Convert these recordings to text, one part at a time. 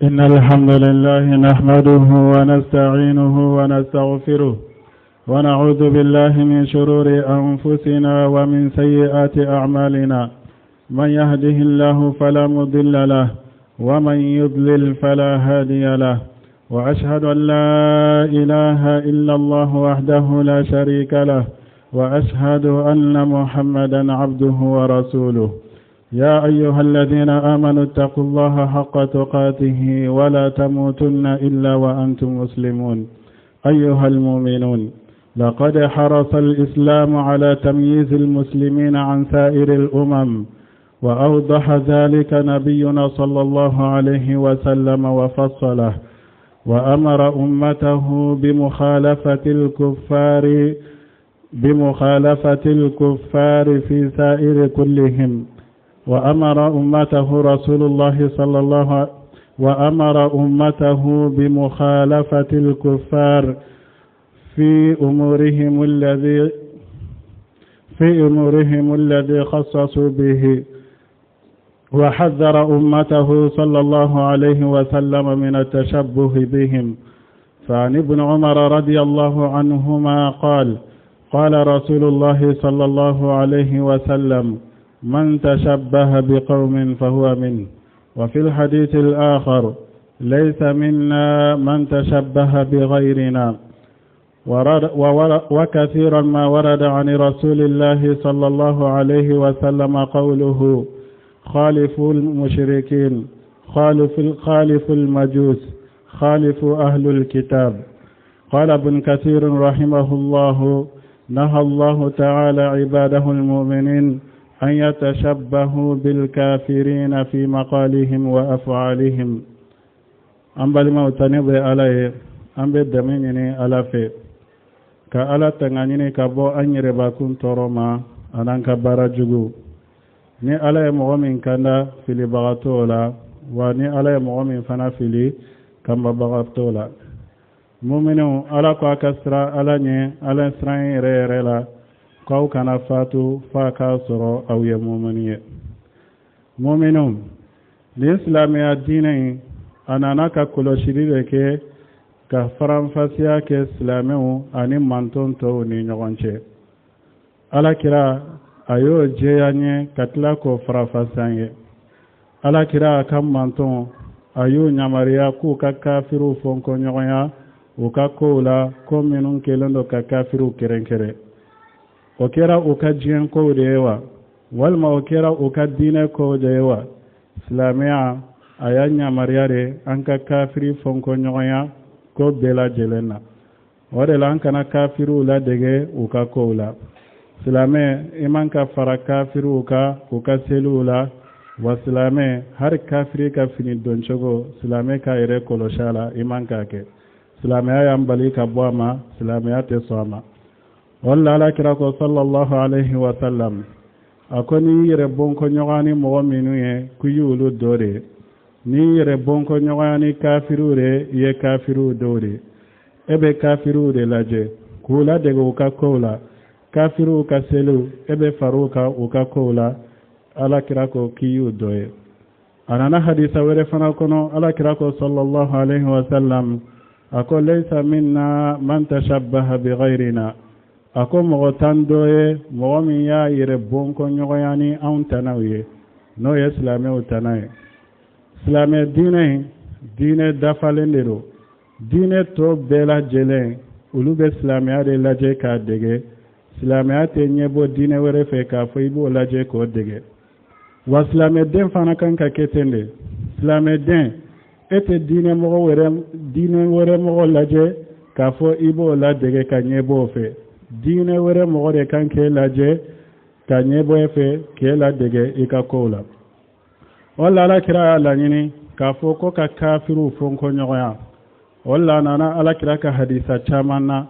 إن الحمد لله نحمده ونستعينه ونستغفره ونعوذ بالله من شرور أنفسنا ومن سيئات أعمالنا. من يهده الله فلا مضل له ومن يضلل فلا هادي له، وأشهد أن لا إله إلا الله وحده لا شريك له، وأشهد أن محمدا عبده ورسوله. يا أيها الذين آمنوا اتقوا الله حق تقاته ولا تموتن إلا وأنتم مسلمون. أيها المؤمنون، لقد حرص الإسلام على تمييز المسلمين عن سائر الأمم، وأوضح ذلك نبينا صلى الله عليه وسلم وفصله، وأمر أمته بمخالفة الكفار في سائر كلهم. وأمر أمته رسول الله صلى الله عليه وأمر أمته بمخالفة الكفار في أمورهم الذي خصصوا به، وحذر أمته صلى الله عليه وسلم من التشبه بهم. فعن ابن عمر رضي الله عنهما قال رسول الله صلى الله عليه وسلم: من تشبه بقوم فهو منه. وفي الحديث الآخر: ليس منا من تشبه بغيرنا. وكثيرا ما ورد عن رسول الله صلى الله عليه وسلم قوله: خالفوا المشركين، خالفوا المجوس، خالفوا أهل الكتاب. قال ابن كثير رحمه الله: نهى الله تعالى عباده المؤمنين أن يتشبهوا بالكافرين في مقالهم وأفعالهم. أنبال موتنبي عليه أنبال دميني على في كألا تنغنيني كبو أن يرباكم ترما أنانك براجغو ni ala ye mɔgɔ min kanda filibagatɔw la, wa ni ala ye mɔgɔ min fana fili kanbabagatɔw la. Muminɛw, ala ko a ka sira ala ɲɛ, ala siran yɛrɛ yɛrɛ la, k'aw kana fatu f'a k'a sɔrɔ aw ye mumini ye. Muminɛw, nin silamɛya diinɛ in a nana ka kɔlɔsili de kɛ ka faranfasiya kɛ silamɛw ani manton tɔw ni ɲɔgɔn cɛ. Alakira a y'o jɛya ɲɛ ka tila k'o farafasan ye. Alakira a ka manton a y'o ɲamariya k'u ka kafiru fɔnkɔɲɔgɔnya u ka kow la ko minnu kɛlen do ka kafiru kɛrɛnkɛrɛn. O kɛra u ka diɲɛ kow de ye wa, walima o kɛra u ka diinɛ kow de ye wa? Silamɛya a y'a ɲamariya de an ka kafiri fɔnkɔɲɔgɔnya ko bɛɛ lajɛlen na. O de la an kana kafiruw ladege u ka kow la. Silamɛ i man ka fara kafiruw ka u ka seliw la, wa silamɛ hari kafiri ka fini don cogo silamɛ ka yɛrɛ kɔlɔsi a la i man k'a kɛ. Silamɛya y'an bali ka bɔ a ma, silamɛya tɛ sɔn a ma. Wala alakira ko sallallahu alaihi wa sallam a ko ni yɛrɛ bɔnkɔɲɔgɔn ni mɔgɔ minnu ye k'u y'olu dɔ de, ni yɛrɛ bɔnkɔɲɔgɔn ni kafiriw de i ye kafiriw dɔw de. E bɛ kafiriw de lajɛ k'u ladege u ka kow la, kafiriw ka seliw e bɛ far'u kan u ka kow la. Alakira ko k'i y'u dɔ ye. A nana hadisa wɛrɛ fana kɔnɔ, alakira ko sallallahu alaihi wa sallam a ko: laysa minna man tashabbaha bi ghayrina. A ko mɔgɔ tan dɔ ye mɔgɔ min y'a yɛrɛ bɔnkɔɲɔgɔnya ni anw tanaw ye, n'o ye silamɛw tana ye. Silamɛ diinɛ in diinɛ dafalen de don. Diinɛ tɔ bɛɛ lajɛlen olu bɛ silamɛya de lajɛ k'a dege. Silamɛya tɛ ɲɛbɔ diinɛ wɛrɛ fɛ k'a fɔ i b'o lajɛ k'o dege. Wa silamɛden fana kan ka kɛ ten de. Silamɛden e tɛ diinɛ wɛrɛ mɔgɔ lajɛ k'a fɔ i b'o ladege ka ɲɛbɔ o fɛ. Diinɛ wɛrɛ mɔgɔ de kan k'e lajɛ ka ɲɛbɔ e fɛ k'e ladege i ka kow la. Wala alakira y'a laɲini k'a fɔ ko ka kafiruw fɔnkɔɲɔgɔnya. Wala nana alakira ka hadisa caman na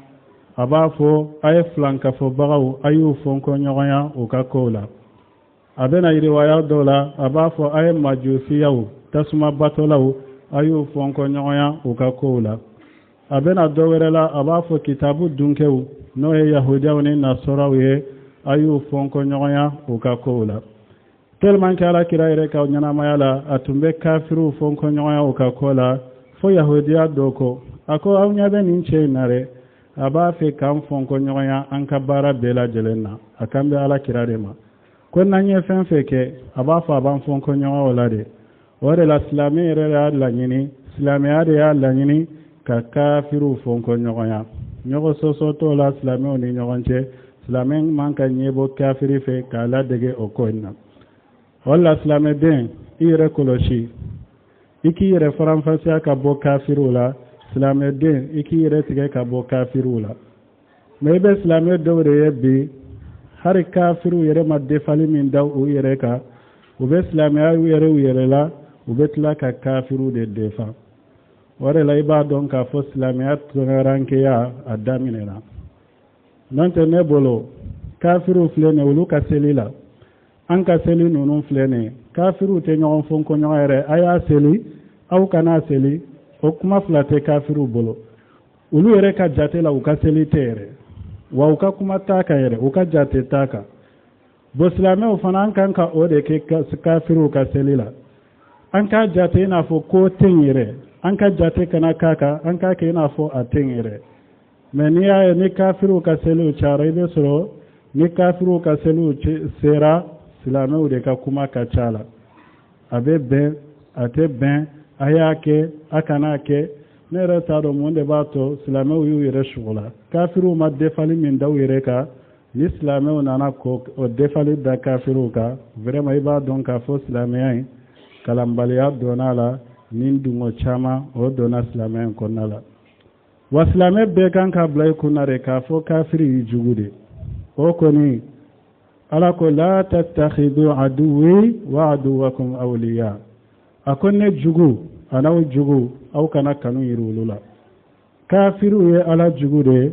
a b'a fɔ a ye filankafɔbagaw a y'u fɔnkɔɲɔgɔnya u ka kow la. A bɛna yiriwaya dɔw la a b'a fɔ a ye majusiyaw tasuma batolaw a y'u fɔnkɔɲɔgɔnya u ka kow la. A bɛna dɔ wɛrɛ la a b'a fɔ kitabu dunkɛw n'o ye yahudiyaw ni nasɔraw ye a y'u fɔnkɔɲɔgɔnya u ka kow la. tellement que ala kira yɛrɛ ka ɲɛnamaya la a tun bɛ kafiru fɔnkɔɲɔgɔnya o ka kɔ la fo yahudiya dɔ ko a ko aw ɲɛ bɛ nin cɛ in na dɛ a b'a fɛ k'an fɔnkɔɲɔgɔnya an ka baara bɛɛ lajɛlen na a kan bɛ ala kira de ma ko n'an ye fɛn fɛn kɛ a b'a fɔ a b'an fɔnkɔɲɔgɔn o la de o de la silamɛ yɛrɛ y'a laɲini silamɛya de y'a laɲini ka kafiru fɔnkɔɲɔgɔnya ɲɔgɔn sɔsɔ t'o la silamɛw ni ɲɔgɔn cɛ silamɛ man ka ɲɛbɔ kafiri fɛ k'a ladege o ko in na wala silamɛden i yɛrɛ kɔlɔsi i k'i yɛrɛ faranfasiya ka bɔ kafiriw la silamɛden i k'i yɛrɛ tigɛ ka bɔ kafiriw la mais i bɛ silamɛ dɔw de ye bi hari kafiriw yɛrɛ ma defali min da u yɛrɛ kan u bɛ silamɛya yɛrɛ u yɛrɛ la u bɛ tila ka kafiriw de defa o de la i b'a dɔn k'a fɔ silamɛya tɔnɔrankeya a daminɛna n'o tɛ ne bolo kafiriw filɛ nin ye olu ka seli la an ka seli ninnu filɛ nin ye kafiriw tɛ ɲɔgɔn fɔnkɔɲɔgɔn yɛrɛ a y'a seli aw kana seli o kuma fila tɛ kafiriw bolo olu yɛrɛ ka jate la u ka seli tɛ yɛrɛ wa u ka kuma t'a kan yɛrɛ u ka jate t'a kan bon silamɛw fana an kan ka o de kɛ kafiriw ka seli la an ka jate i n'a fɔ ko tɛ yɛrɛ an ka jate kana k'a kan an ka kɛ i n'a fɔ a tɛ yɛrɛ mais n'i y'a ye ni kafiriw ka seliw cayara i bɛ sɔrɔ ni kafiriw ka seliw sera silamɛw de ka kuma ka ca la a bɛ bɛn a tɛ bɛn a y'a kɛ a kana kɛ ne yɛrɛ t'a dɔn mun de b'a to silamɛw y'u yɛrɛ sugo la kafiriw ma defali min da u yɛrɛ kan ni silamɛw nana o defali da kafiriw kan vraiment i b'a dɔn k'a fɔ silamɛya in kalanbaliya donna la ni dungo caman o donna silamɛya in kɔnɔna la wa silamɛ bɛɛ kan ka bila i kunna de k'a fɔ kafiri y'i jugu de o kɔni ala ko la tattakhidu aduwwi wa aduwwakum awliya a ko ne jugu a n'aw jugu aw kana kanu yiri olu la kafiriw ye ala jugu de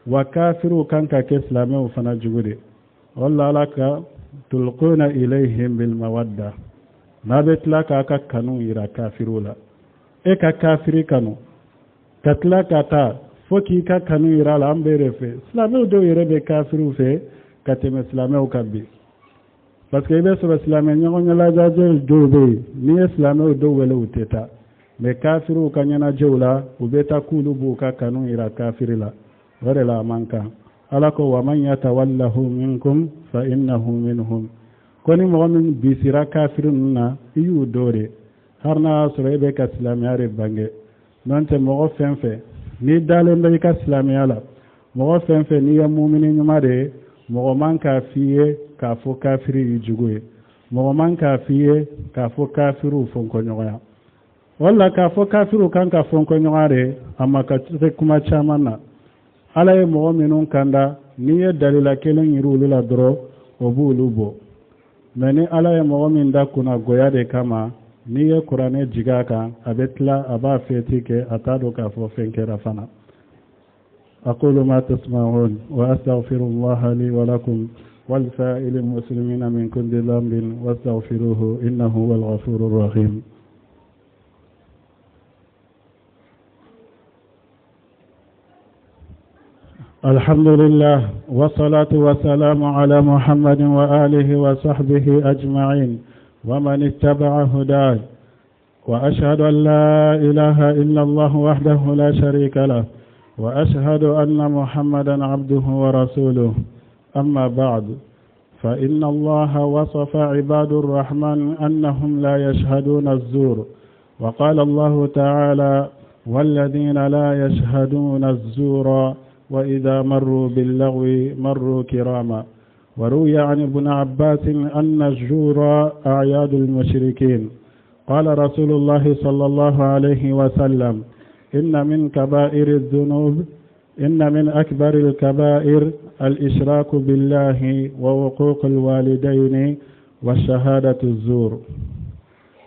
wa kafiriw kan ka kɛ silamɛw fana jugu de wala ala ka tulquna ilayhim bil mawadda n'a bɛ tila k'a ka kanu yira kafiriw la e ka kafiri kanu ka tila ka taa fo k'i ka kanu yira la an bɛɛ de fɛ silamɛw dɔw yɛrɛ bɛ kafiriw fɛ ka tɛmɛ silamɛw kan bi parce que i bɛ sɔrɔ silamɛ ɲɔgɔn ɲɛnajɛ dɔw bɛ yen n'i ye silamɛw dɔw wele u tɛ taa mais kafiriw ka ɲɛnajɛw la u bɛ taa k'olu b'u ka kanu yira kafiri la o de la a man kan ala ko wa man yatawallahu minkum fa innahu minhum ko ni mɔgɔ min bisira kafiri ninnu na i y'u dɔ de har n'a y'a sɔrɔ e bɛ ka silamɛya de bange n'o tɛ mɔgɔ fɛn fɛn n'i dalen bɛ i ka silamɛya la mɔgɔ fɛn fɛn n'i ye mumini ɲuman de ye mɔgɔ man k'a f'i ye k'a fɔ kafiri y'i jugu ye mɔgɔ man k'a f'i ye k'a fɔ kafiriw fɔnkɔɲɔgɔnya wala k'a fɔ kafiriw kan ka fɔnkɔɲɔgɔnya de a ma ka kuma caman na ala ye mɔgɔ minnu kanda n'i ye dalila kelen yiri olu la dɔrɔn o b'olu bɔ mais ni ala ye mɔgɔ min da kunna goya de kama n'i ye kuranɛ jigin a kan a bɛ tila a b'a fɛti kɛ a t'a dɔn k'a fɔ fɛn kɛra fana أقول ما تسمعون وأستغفر الله لي ولكم ولسائر المسلمين من كل ذنب واستغفروه إنه هو الغفور الرحيم الحمد لله والصلاة والسلام على محمد وآله وصحبه أجمعين ومن اتبع هداه وأشهد أن لا إله إلا الله وحده لا شريك له وأشهد أن محمدا عبده ورسوله أما بعد فإن الله وصف عباد الرحمن أنهم لا يشهدون الزور وقال الله تعالى والذين لا يشهدون الزور وإذا مروا باللغو مروا كراما وروي عن ابن عباس أن الزور أعياد المشركين قال رسول الله صلى الله عليه وسلم إن من كبائر الذنوب إن من أكبر الكبائر الإشراك بالله ووقوق الوالدين والشهادة الزور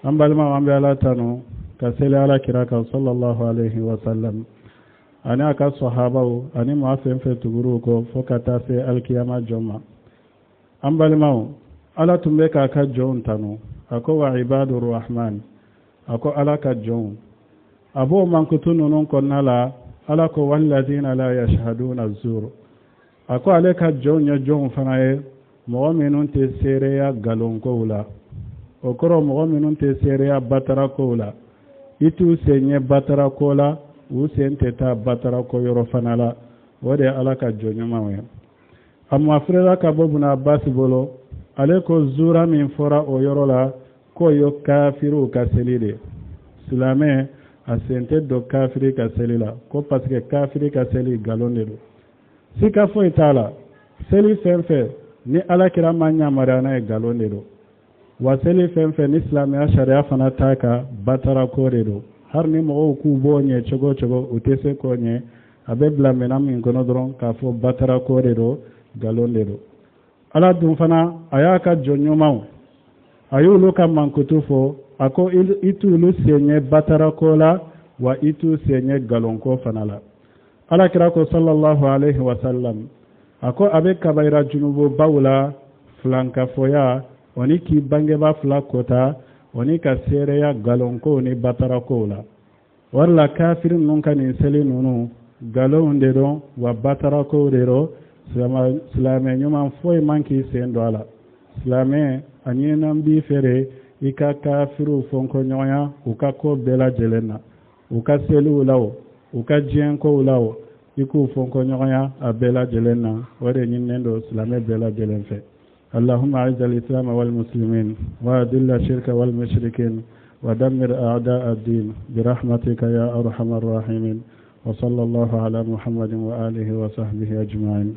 أما المعاملاتنا كسل على كراك صلى الله عليه وسلم أنا كصحابه أنا معفن في تغروك فكتاسي الكيامة جمع أما المعام ألا تنبك كجون تنو أكو عباد الرحمن أكو ألا كجون أبو من كتنون كنا لا ألاك والذين لا يشهدون الزور أكو عليك الجون يجون فناي mɔgɔ minnu tɛ seereya galonkow la o kɔrɔ mɔgɔ minnu tɛ seereya batarakow la i t'u sen ɲɛ batarako la u sen tɛ taa batarako yɔrɔ fana la o de ye Ala ka jɔnɲumanw ye a mafirila ka bɔ Ibn Abbas bolo ale ko zura min fɔra o yɔrɔ la k'o ye kafiriw ka seli de silamɛ a sen tɛ don kafiri ka seli la ko parce que kafiri ka seli galon de don sika foyi t'a la seli fɛn fɛn ni Alakira ma yamaruya n'a ye galon de don wa seli fɛn fɛn ni silamɛya sariya fana t'a ka batarako de don hari ni mɔgɔw k'u b'o ɲɛ cogo o cogo u tɛ se k'o ɲɛ a bɛ bila minɛn min kɔnɔ dɔrɔn k'a fɔ batarako de don galon de don Ala dun fana a y'a ka jɔnɲumanw a y'olu ka mankutu fɔ a ko i t'olu sen ɲɛ batarako la wa i t'u sen ɲɛ galonko fana la Alakira ko sallallahu alaihi wa sallam a ko a bɛ kabayira junubobaw la filankafoya o ni k'i bangeba fila kota o ni ka seereya galonko ni batarakow la wari la kafiri ninnu ka nin seli ninnu galonw de don wa batarakow de don silamɛ ɲuman foyi man k'i sen don a la silamɛ a ɲininan b'i fɛ i ka kafiriw fɔnkɔɲɔgɔnya u ka ko bɛɛ lajɛlen na u ka seliw la o u ka diɲɛkow la o i k'u fɔnkɔɲɔgɔnya a bɛɛ lajɛlen na o de ɲininen don silamɛ bɛɛ lajɛlen fɛ اللهم أعز الإسلام والمسلمين وأذل الشرك والمشركين ودمر أعداء الدين برحمتك يا أرحم الراحمين وصلى الله على محمد وآله وصحبه أجمعين